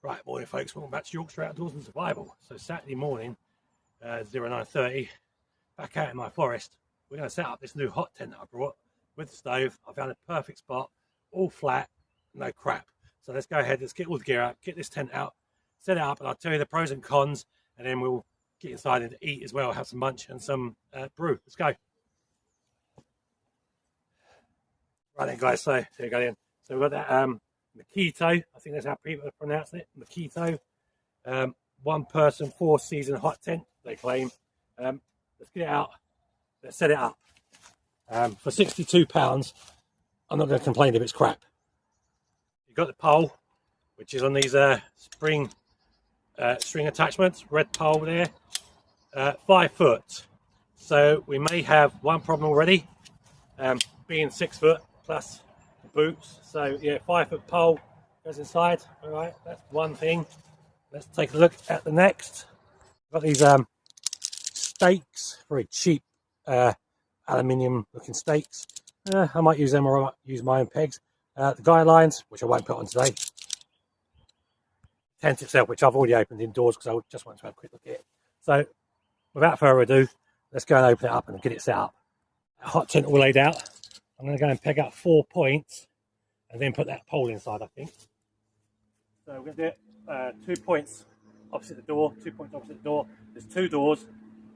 Right, morning folks, welcome back to Yorkshire Outdoors and Survival. So Saturday morning, 09:30, back out in my forest. We're going to set up this new hot tent that I brought with the stove. I found a perfect spot, all flat, no crap. So let's go ahead, let's get all the gear out, get this tent out, set it up, and I'll tell you the pros and cons, and then we'll get inside and eat as well, have some lunch and some brew. Let's go. Right then guys, so here we go then. So we've got that Mceto, I think that's how people pronounce it, Mceto. 1 person, 4 season hot tent, they claim. Let's get it out, let's set it up. For £62, I'm not going to complain if it's crap. You've got the pole, which is on these string attachments, red pole there, 5 foot. So we may have one problem already, being 6 foot plus boots. So yeah, 5 foot pole goes inside. All right, that's one thing. Let's take a look at the next. Got these stakes, very cheap aluminium looking stakes. I might use them or I might use my own pegs. The guidelines, which I won't put on today. Tent itself, which I've already opened indoors because I just want to have a quick look at it. So without further ado, let's go and open it up and get it set up. A hot tent all laid out. I'm going to go and peg out 4 points and then put that pole inside, I think. So we're going to do it 2 points opposite the door, 2 points opposite the door. There's 2 doors.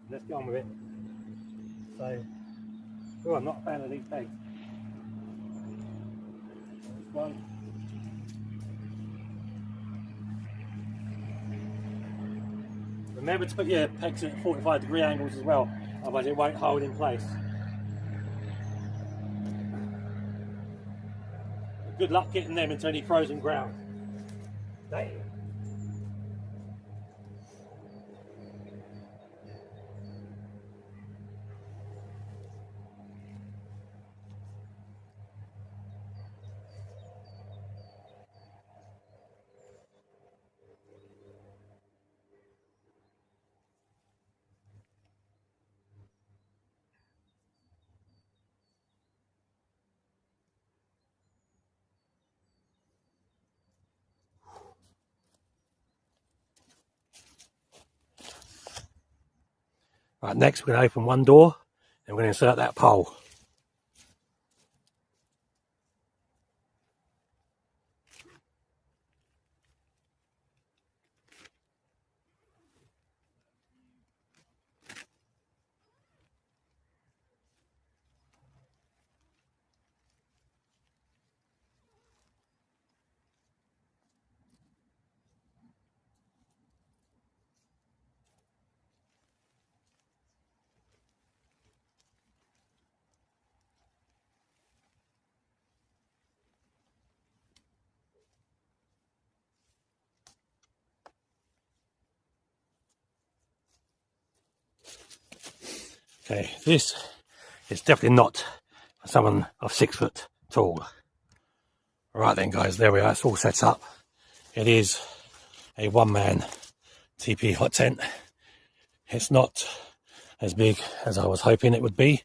Let's get on with it. So, oh, I'm not a fan of these pegs. This one. Remember to put your pegs at 45-degree angles as well, otherwise it won't hold in place. Good luck getting them into any frozen ground. Damn. Right, next we're going to open one door and we're going to insert that pole. Okay, this is definitely not for someone of 6 foot tall. Right then guys, there we are, it's all set up. It is a one-man TP hot tent. It's not as big as I was hoping it would be,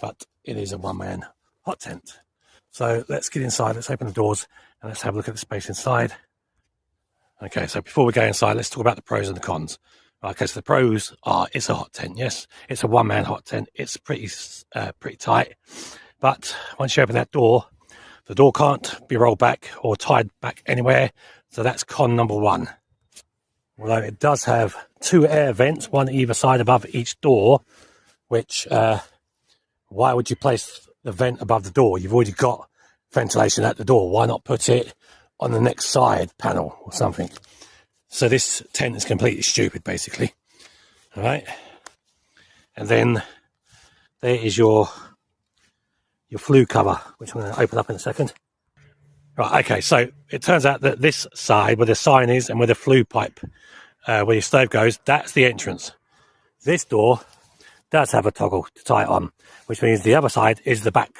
but it is a one-man hot tent. So let's get inside, let's open the doors and let's have a look at the space inside. Okay, so before we go inside, let's talk about the pros and the cons. Okay, so the pros are it's a hot tent. Yes, it's a one-man hot tent. It's pretty tight. But once you open that door, the door can't be rolled back or tied back anywhere. So that's con number 1. Although it does have 2 air vents, one either side above each door, which why would you place the vent above the door? You've already got ventilation at the door. Why not put it on the next side panel or something? So this tent is completely stupid, basically. All right. And then there is your flue cover, which I'm going to open up in a second. Right. Okay. So it turns out that this side, where the sign is and where the flue pipe, where your stove goes, that's the entrance. This door does have a toggle to tie it on, which means the other side is the back.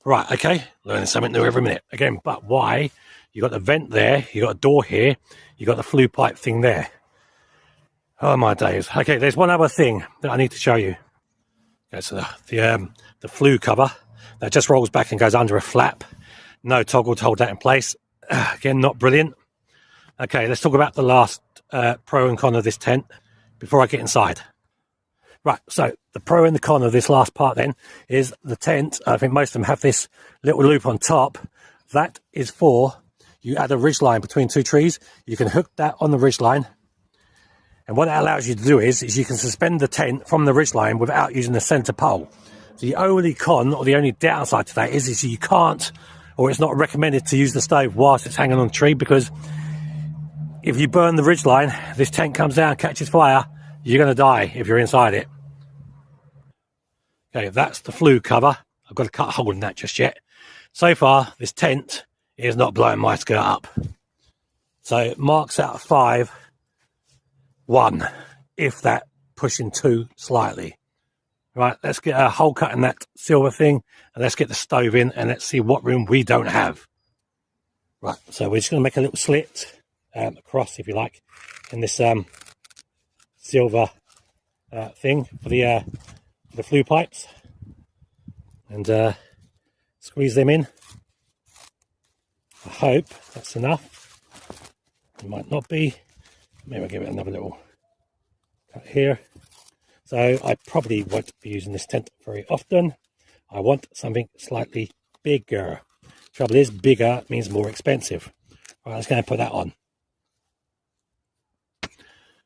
Right. Okay. Learning something new every minute. Again, but why? You got the vent there, you got a door here, you got the flue pipe thing there. Oh my days. Okay, there's one other thing that I need to show you. Okay, so the flue cover that just rolls back and goes under a flap. No toggle to hold that in place. Again, not brilliant. Okay, let's talk about the last pro and con of this tent before I get inside. Right, so the pro and the con of this last part then is the tent. I think most of them have this little loop on top. That is for, you add a ridge line between two trees. You can hook that on the ridge line. And what that allows you to do is you can suspend the tent from the ridge line without using the center pole. The only con or the only downside to that is you can't, or it's not recommended to use the stove whilst it's hanging on the tree, because if you burn the ridge line, this tent comes down, catches fire, you're going to die if you're inside it. Okay, that's the flue cover. I've got to cut a hole in that just yet. So far, this tent is not blowing my skirt up. So it marks out of 5, 1, if that, pushing 2 slightly. Right, let's get a hole cut in that silver thing, and let's get the stove in, and let's see what room we don't have. Right, so we're just going to make a little slit across, if you like, in this silver thing for the flue pipes, and squeeze them in. I hope that's enough. It might not be. Maybe I'll give it another little cut here. So I probably won't be using this tent very often. I want something slightly bigger. Trouble is, bigger means more expensive. Right, let's go and put that on.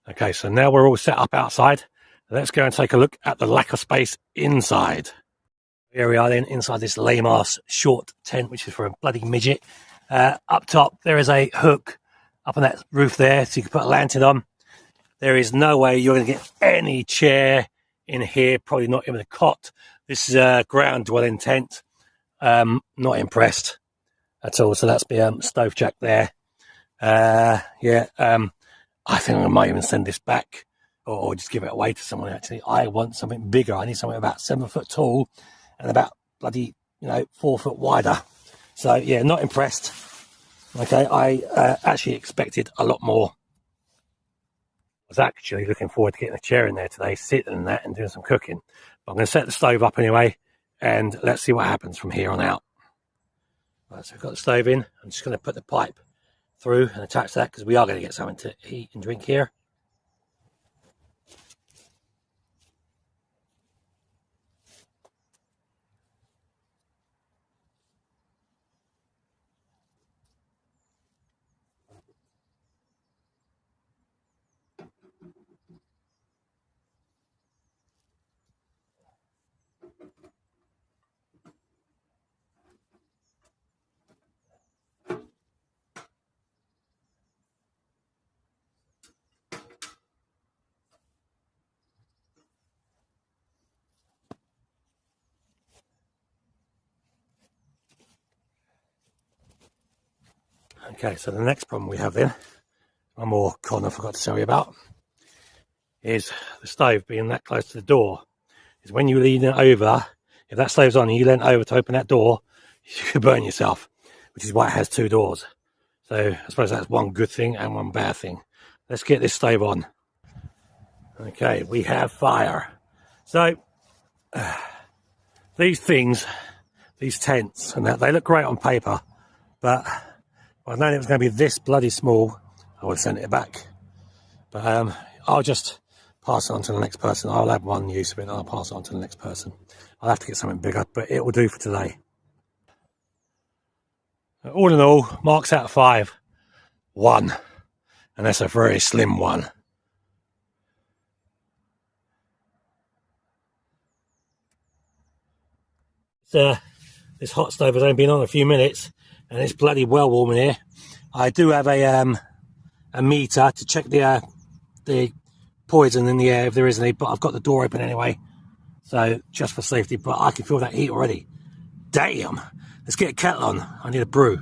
Okay, so now we're all set up outside. Let's go and take a look at the lack of space inside. Here we are then, inside this lame-ass short tent, which is for a bloody midget. Up top, there is a hook up on that roof there, so you can put a lantern on. There is no way you're going to get any chair in here, probably not even a cot. This is a ground dwelling tent. Not impressed at all. So that's the stove jack there. I think I might even send this back or just give it away to someone. Actually, I want something bigger. I need something about 7 foot tall and about bloody 4 foot wider. So yeah, not impressed. Okay, I actually expected a lot more. I was actually looking forward to getting a chair in there today, sitting in that and doing some cooking. But I'm going to set the stove up anyway, and let's see what happens from here on out. Right, so I've got the stove in. I'm just going to put the pipe through and attach that, because we are going to get something to eat and drink here. Okay, so the next problem we have then, one more con I forgot to tell you about, is the stove being that close to the door. Is when you lean it over, if that stove's on and you lean over to open that door, you could burn yourself, which is why it has 2 doors. So I suppose that's one good thing and one bad thing. Let's get this stove on. Okay, we have fire. So these things, these tents and that, they look great on paper, but if I'd known it was going to be this bloody small, I would have sent it back. But I'll just pass it on to the next person. I'll have one use of it and I'll pass it on to the next person. I'll have to get something bigger, but it will do for today. All in all, marks out of 5, 1, and that's a very slim one. This hot stove has only been on a few minutes, and it's bloody well warm in here. I do have a meter to check the poison in the air if there is any, but I've got the door open anyway, so just for safety. But I can feel that heat already. Damn! Let's get a kettle on. I need a brew.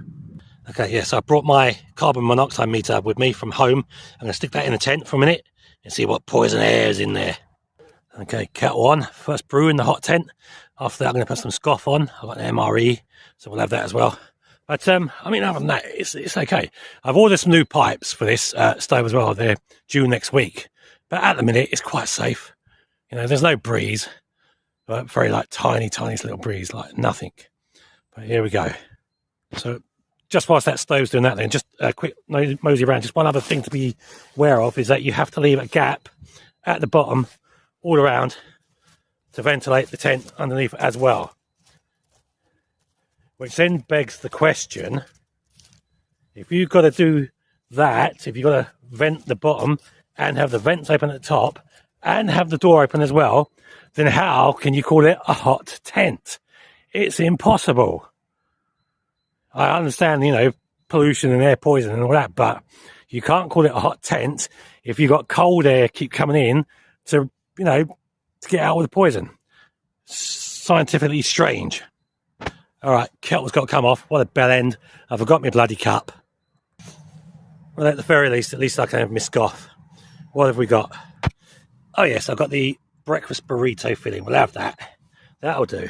Okay, yeah, so I brought my carbon monoxide meter with me from home. I'm going to stick that in the tent for a minute and see what poison air is in there. Okay, kettle on. First brew in the hot tent. After that, I'm going to put some scoff on. I've got an MRE, so we'll have that as well. But, I mean, other than that, it's okay. I've ordered some new pipes for this stove as well. They're due next week. But at the minute, it's quite safe. There's no breeze. But very, tiny little breeze, like nothing. But here we go. So, just whilst that stove's doing that, then just a quick mosey around. Just one other thing to be aware of is that you have to leave a gap at the bottom all around to ventilate the tent underneath as well. Which then begs the question, if you've got to do that, if you've got to vent the bottom and have the vents open at the top and have the door open as well, then how can you call it a hot tent? It's impossible. I understand, you know, pollution and air poisoning and all that, but you can't call it a hot tent if you've got cold air keep coming in to, you know, to get out with the poison. Scientifically strange. All right, kettle's got to come off. What a bell end. I forgot my bloody cup. Well, at the very least, I can have my scoff. What have we got? Oh, yes, I've got the breakfast burrito filling. We'll have that. That'll do.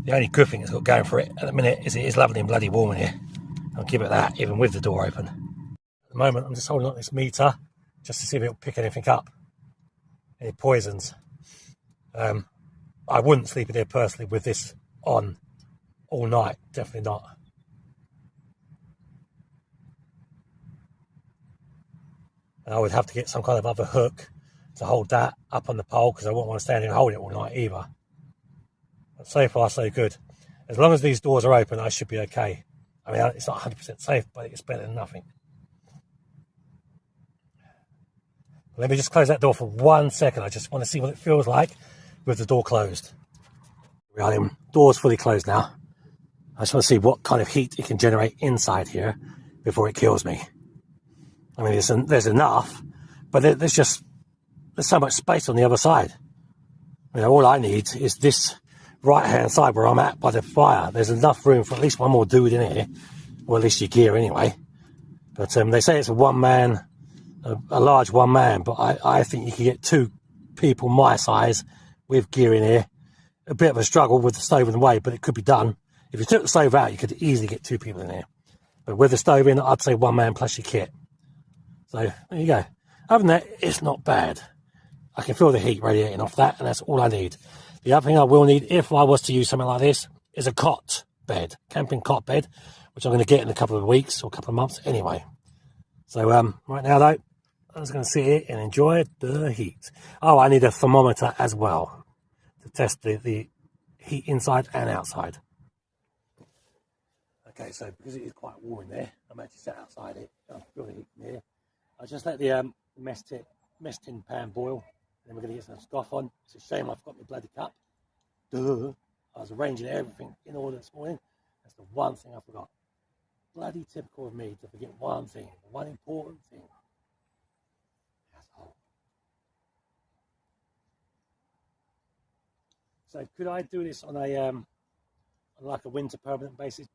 The only good thing it's got going for it at the minute is it is lovely and bloody warm in here. I'll give it that, even with the door open. At the moment, I'm just holding on this meter just to see if it'll pick anything up. Any poisons. I wouldn't sleep in here personally with this on all night. Definitely not. And I would have to get some kind of other hook to hold that up on the pole because I wouldn't want to stand here and hold it all night either. But so far, so good. As long as these doors are open, I should be okay. I mean, it's not 100% safe, but it's better than nothing. Let me just close that door for 1 second. I just want to see what it feels like with the door closed. The door's fully closed now. I just want to see what kind of heat it can generate inside here before it kills me. I mean, there's enough, but there's so much space on the other side. You know, all I need is this right-hand side where I'm at by the fire. There's enough room for at least one more dude in here, or at least your gear anyway. But they say it's a one-man, a large one-man, but I think you can get 2 people my size with gear in here. A bit of a struggle with the stove in the way, but it could be done. If you took the stove out, you could easily get 2 people in here. But with the stove in, I'd say one man plus your kit. So there you go. Other than that, it's not bad. I can feel the heat radiating off that, and that's all I need. The other thing I will need, if I was to use something like this, is a cot bed, camping cot bed, which I'm going to get in a couple of weeks or a couple of months anyway. So right now, though, I'm just going to sit here and enjoy the heat. Oh, I need a thermometer as well to test the heat inside and outside. Okay, so because it is quite warm in there, I'm actually sat outside it. I feel the heat from here. I just let the mess tin pan boil, and then we're going to get some scoff on. It's a shame I've got my bloody cup. Duh. I was arranging everything in order this morning. That's the one thing I forgot. Bloody typical of me to forget one thing, one important thing. Asshole. So could I do this on a like a winter permanent basis?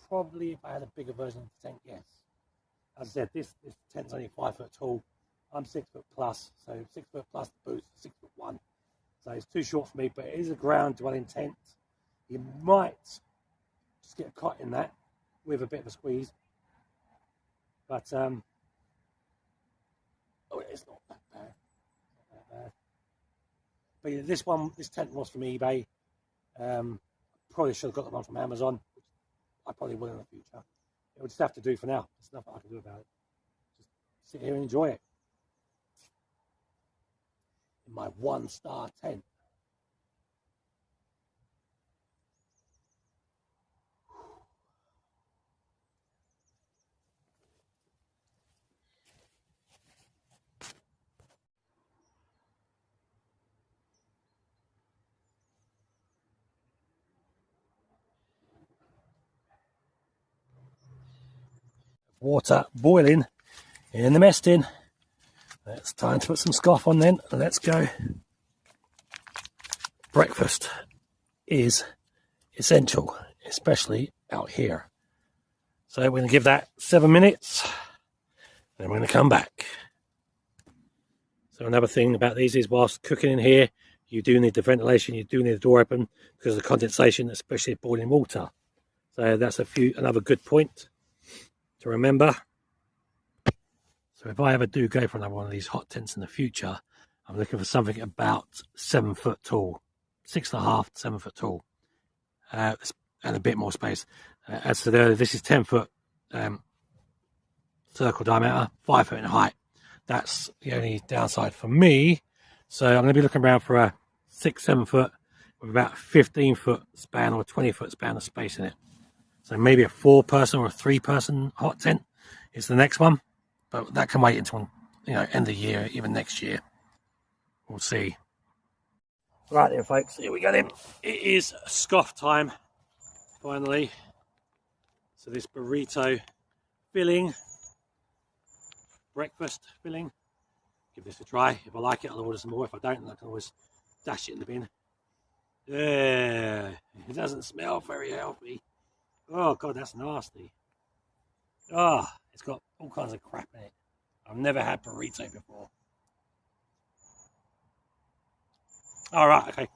Probably if I had a bigger version of the tent, yes. As I said, this tent's only 5 foot tall. I'm 6 foot plus, so 6 foot plus the boots, 6'1". So it's too short for me, but it is a ground dwelling tent. You might just get a cot in that with a bit of a squeeze. But it's not that bad. Not that bad. But yeah, this tent was from eBay. Probably should have got the one from Amazon. I probably will in the future. It would just have to do for now. There's nothing I can do about it. Just sit here and enjoy it. In my 1-star tent. Water boiling in the mess tin. It's time to put some scoff on then. Let's go. Breakfast is essential, especially out here. So we're going to give that 7 minutes. Then we're going to come back. So another thing about these is whilst cooking in here, you do need the ventilation, you do need the door open because of the condensation, especially boiling water. So that's another good point to remember. So if I ever do go for another one of these hot tents in the future, I'm looking for something about 7 foot tall, 6.5 to 7 foot tall, and a bit more space. As to this is 10 foot circle diameter, 5 foot in height. That's the only downside for me. So I'm going to be looking around for a 6-7 foot with about 15 foot span or 20 foot span of space in it. So maybe a 4-person or a 3-person hot tent is the next one, but that can wait until end of the year, even next year. We'll see. Right then, folks, here we go then. It is scoff time, finally. So this burrito filling, breakfast filling. Give this a try. If I like it, I'll order some more. If I don't, I can always dash it in the bin. Yeah, it doesn't smell very healthy. Oh God, that's nasty. Oh, it's got all kinds of crap in it. I've never had burrito before. All right, okay.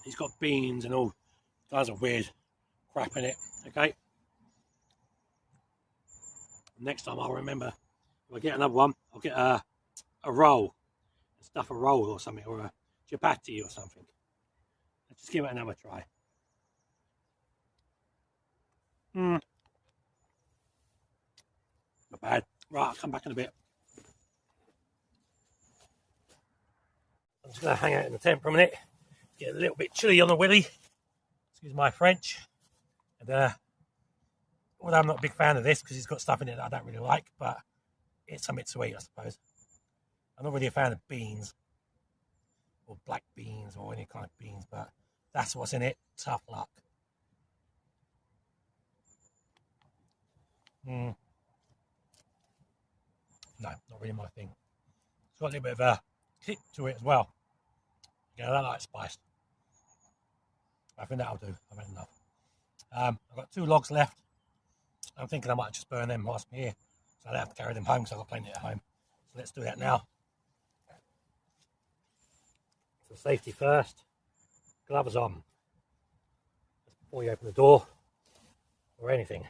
It's got beans and all kinds of weird crap in it. Okay. Next time I'll remember. If I get another one, I'll get a roll, stuff a roll or something, or a chapati or something. Let's just give it another try. Not bad. Right, I'll come back in a bit. I'm just going to hang out in the tent for a minute. Get a little bit chilly on the willy. Excuse my French. And although I'm not a big fan of this because it's got stuff in it that I don't really like, but it's something to eat, I suppose. I'm not really a fan of beans or black beans or any kind of beans, but that's what's in it. Tough luck. No, not really my thing. It's got a little bit of a kick to it as well. Yeah, I like spice. I think that'll do. I've had enough. I've got 2 logs left. I'm thinking I might just burn them whilst I'm here. So I don't have to carry them home because I've got plenty at home. So let's do that now. So safety first. Gloves on. Just before you open the door or anything.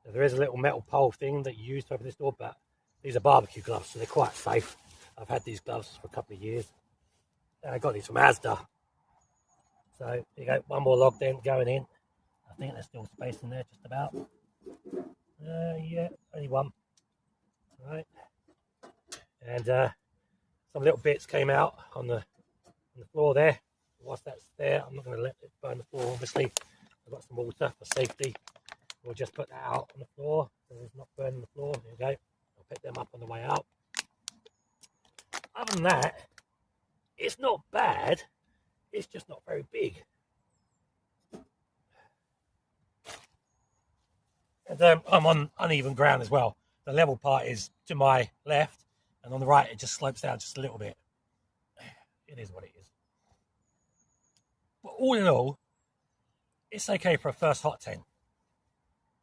So there is a little metal pole thing that you use to open this door, but these are barbecue gloves, so they're quite safe. I've had these gloves for a couple of years. And I got these from Asda. So there you go, one more log then going in. I think there's still space in there, just about. Yeah, only one. All right. And some little bits came out on the floor there. Whilst that's there, I'm not going to let it burn the floor, obviously. I've got some water for safety. We'll just put that out on the floor so it's not burning the floor. There you go. I'll pick them up on the way out. Other than that, it's not bad. It's just not very big. And I'm on uneven ground as well. The level part is to my left, and on the right it just slopes down just a little bit. It is what it is. But all in all, it's okay for a first hot tent.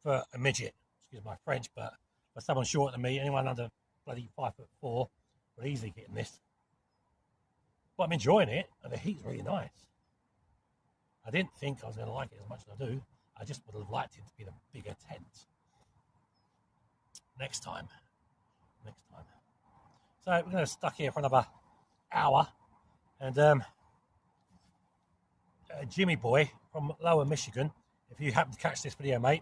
For a midget, excuse my French, but for someone shorter than me, anyone under bloody 5'4" would easily get in this. But I'm enjoying it, and the heat's really nice. I didn't think I was going to like it as much as I do. I just would have liked it to be the bigger tent. Next time. So we're going to stuck here for another hour. And Jimmy Boy from Lower Michigan, if you happen to catch this video, mate,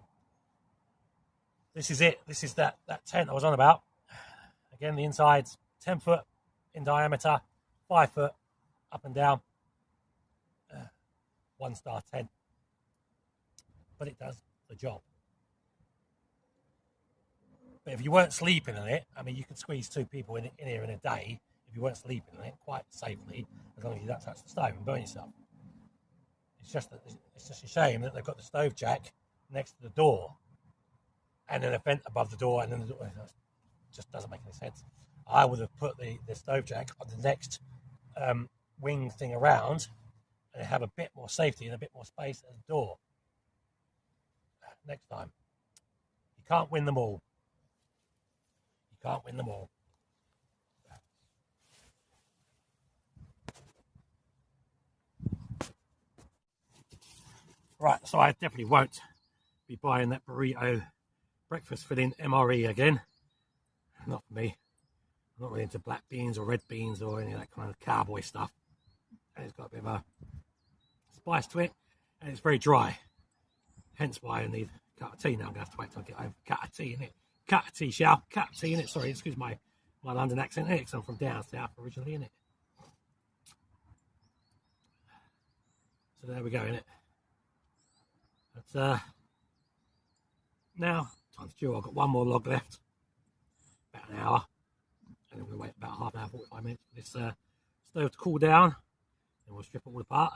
this is it. This is that tent I was on about. Again, the inside's 10 foot in diameter, 5 foot up and down. 1-star tent. But it does the job. But if you weren't sleeping in it, I mean, you could squeeze 2 people in here in a day if you weren't sleeping in it quite safely, as long as you don't touch the stove and burn yourself. It's just a shame that they've got the stove jack next to the door and then a vent above the door, and then the door. It just doesn't make any sense. I would have put the stove jack on the next wing thing around and have a bit more safety and a bit more space at the door. Next time. You can't win them all. Right, so I definitely won't be buying that burrito breakfast filling MRE again. Not for me. I'm not really into black beans or red beans or any of that kind of cowboy stuff. And it's got a bit of a spice to it, and it's very dry. Hence why I need a cup of tea now. I'm going to have to wait till I get over a cup of tea in it. Cup of tea, shall? Cup of tea in it. Sorry, excuse my London accent here, because I'm from down south originally, in it. So there we go, in it. But now, time to chew. I've got one more log left, about an hour, and then we'll wait about half an hour, 45 minutes for this stove to cool down. And we'll strip it all apart,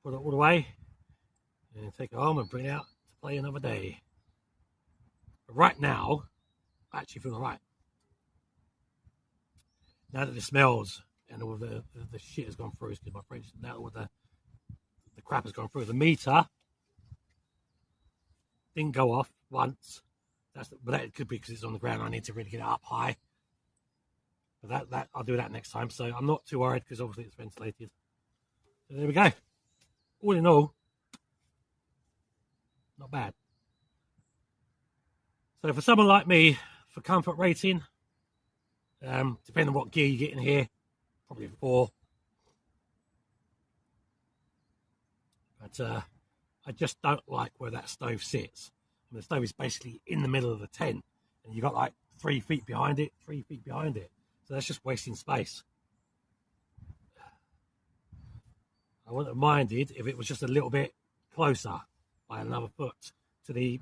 put it all away, and take it home and bring it out to play another day. But right now, I actually feel alright. Now that the smells and all the shit has gone through, excuse my French, now all the crap has gone through, the meter didn't go off once. But that could be because it's on the ground. I need to really get it up high. But that I'll do that next time. So I'm not too worried because obviously it's ventilated. So there we go. All in all, not bad. So for someone like me, for comfort rating, depending on what gear you get in here, probably 4. But I just don't like where that stove sits. I mean, the stove is basically in the middle of the tent, and you've got like 3 feet behind it, 3 feet behind it. So that's just wasting space. I wouldn't have minded if it was just a little bit closer by another foot to the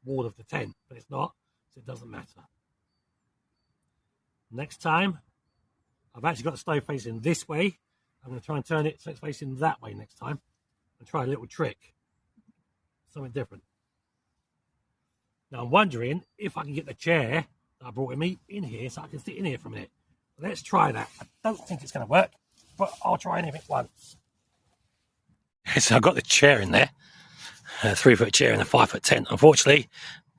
wall of the tent, but it's not, so it doesn't matter. Next time, I've actually got the stove facing this way. I'm going to try and turn it so it's facing that way next time and try a little trick, something different. Now I'm wondering if I can get the chair that I brought with me in here so I can sit in here for a minute. Let's try that. I don't think it's going to work, but I'll try anything once. So I've got the chair in there, a 3-foot chair in a 5-foot tent. Unfortunately,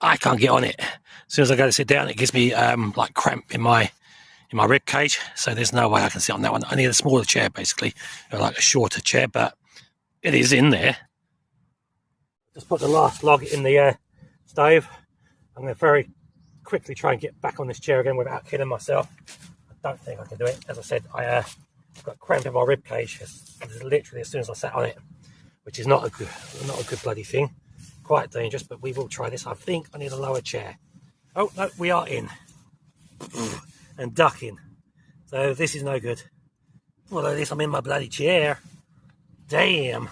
I can't get on it. As soon as I go to sit down, it gives me like cramp in my rib cage. So there's no way I can sit on that one. I need a smaller chair, basically, or like a shorter chair, but it is in there. Just put the last log in the stove. I'm going to very quickly try and get back on this chair again without killing myself. I don't think I can do it. As I said, I've got cramp in my rib cage. It's literally as soon as I sat on it, which is not a good bloody thing. Quite dangerous, but we will try this. I think I need a lower chair. Oh no, we are in and ducking. So this is no good. Well, at least I'm in my bloody chair. Damn.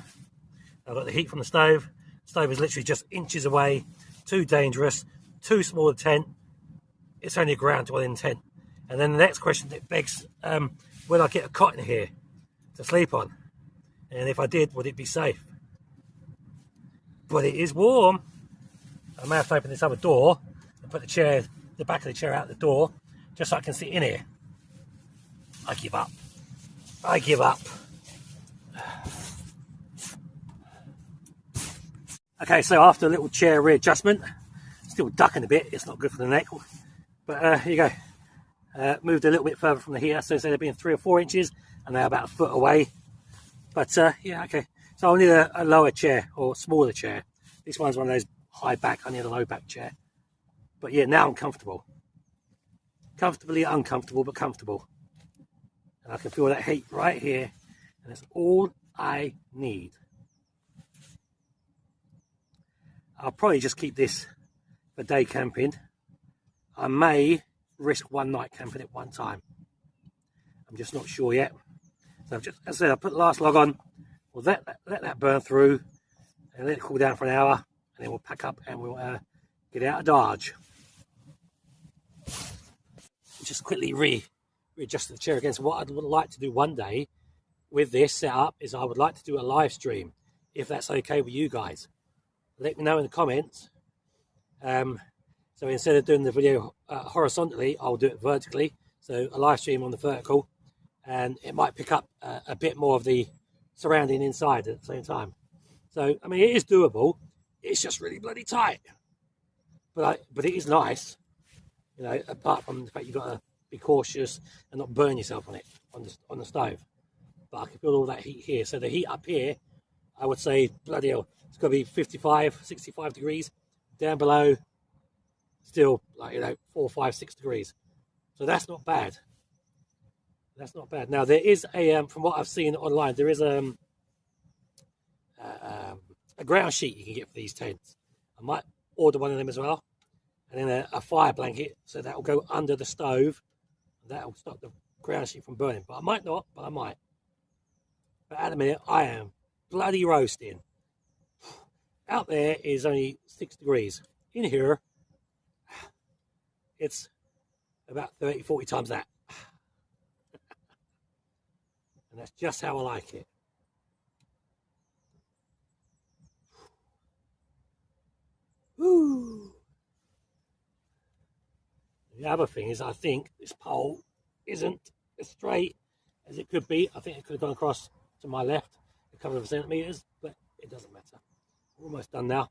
I've got the heat from the stove. The stove is literally just inches away. Too dangerous. Too small a tent. It's only a ground dwelling tent. And then the next question that begs, will I get a cot in here to sleep on? And if I did, would it be safe? But it is warm. I may have to open this other door and put the back of the chair out the door, just so I can sit in here. I give up. I give up. Okay, so after a little chair readjustment, still ducking a bit. It's not good for the neck. But here you go. Moved a little bit further from the heater, so instead of being 3 or 4 inches, and they're about a foot away. But yeah, okay. So I need a lower chair or smaller chair. This one's one of those high back. I need a low back chair. But yeah, now I'm comfortable. Comfortably uncomfortable, but comfortable. And I can feel that heat right here. And that's all I need. I'll probably just keep this for day camping. I may risk one night camping at one time. I'm just not sure yet. So I've just, as I said, I put the last log on. We'll let that burn through and let it cool down for an hour, and then we'll pack up and we'll get out of Dodge. Just quickly readjust the chair again. So what I'd like to do one day with this setup is I would like to do a live stream, if that's okay with you guys. Let me know in the comments. So instead of doing the video horizontally, I'll do it vertically. So a live stream on the vertical, and it might pick up a bit more of the surrounding inside at the same time. So I mean, it is doable. It's just really bloody tight, but it is nice, you know. Apart from the fact you've got to be cautious and not burn yourself on it on the stove. But I can feel all that heat here. So the heat up here, I would say, bloody hell, it's got to be 55, 65 degrees. Down below, still like, you know, 4, 5, 6 degrees. So that's not bad. That's not bad. Now there is a from what I've seen online, there is a ground sheet you can get for these tents. I might order one of them as well, and then a fire blanket, so that will go under the stove. That will stop the ground sheet from burning. But I might not, but I might. But at the minute, I am bloody roasting. Out there is only 6 degrees. In here, it's about 30, 40 times that. And that's just how I like it. Woo. The other thing is, I think this pole isn't as straight as it could be. I think it could have gone across to my left a couple of centimetres, but it doesn't matter. We're almost done now.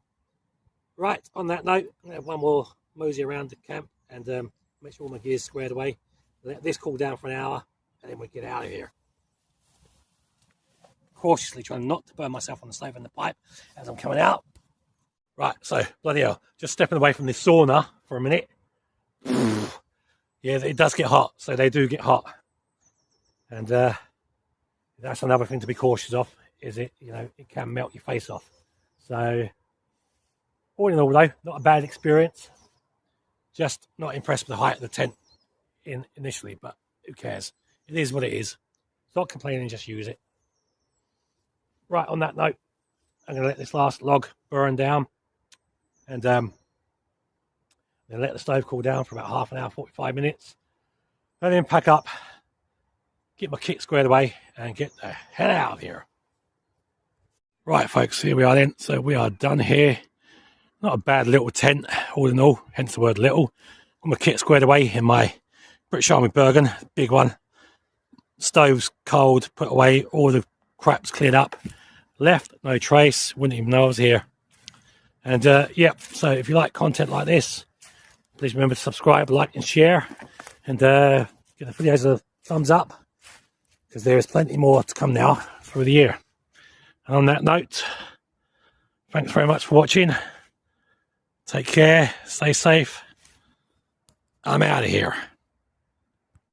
Right, on that note, I'm going to have one more mosey around the camp and make sure all my gear's squared away. Let this cool down for an hour, and then we get out of here. Cautiously trying not to burn myself on the stove and the pipe as I'm coming out. Right, so, bloody hell, just stepping away from this sauna for a minute. Yeah, it does get hot, so they do get hot. And that's another thing to be cautious of, is it, you know, it can melt your face off. So, all in all though, not a bad experience. Just not impressed with the height of the tent initially, but who cares? It is what it is. Stop complaining, just use it. Right, on that note, I'm going to let this last log burn down and then let the stove cool down for about half an hour, 45 minutes. And then pack up, get my kit squared away and get the hell out of here. Right, folks, here we are then. So we are done here. Not a bad little tent, all in all, hence the word little. Got my kit squared away in my British Army Bergen, big one. Stove's cold, put away, all the crap's cleared up. Left, no trace, wouldn't even know I was here. And yeah, so if you like content like this, please remember to subscribe, like and share. And give the videos a thumbs up, because there is plenty more to come now through the year. And on that note, thanks very much for watching. Take care, stay safe. I'm out of here.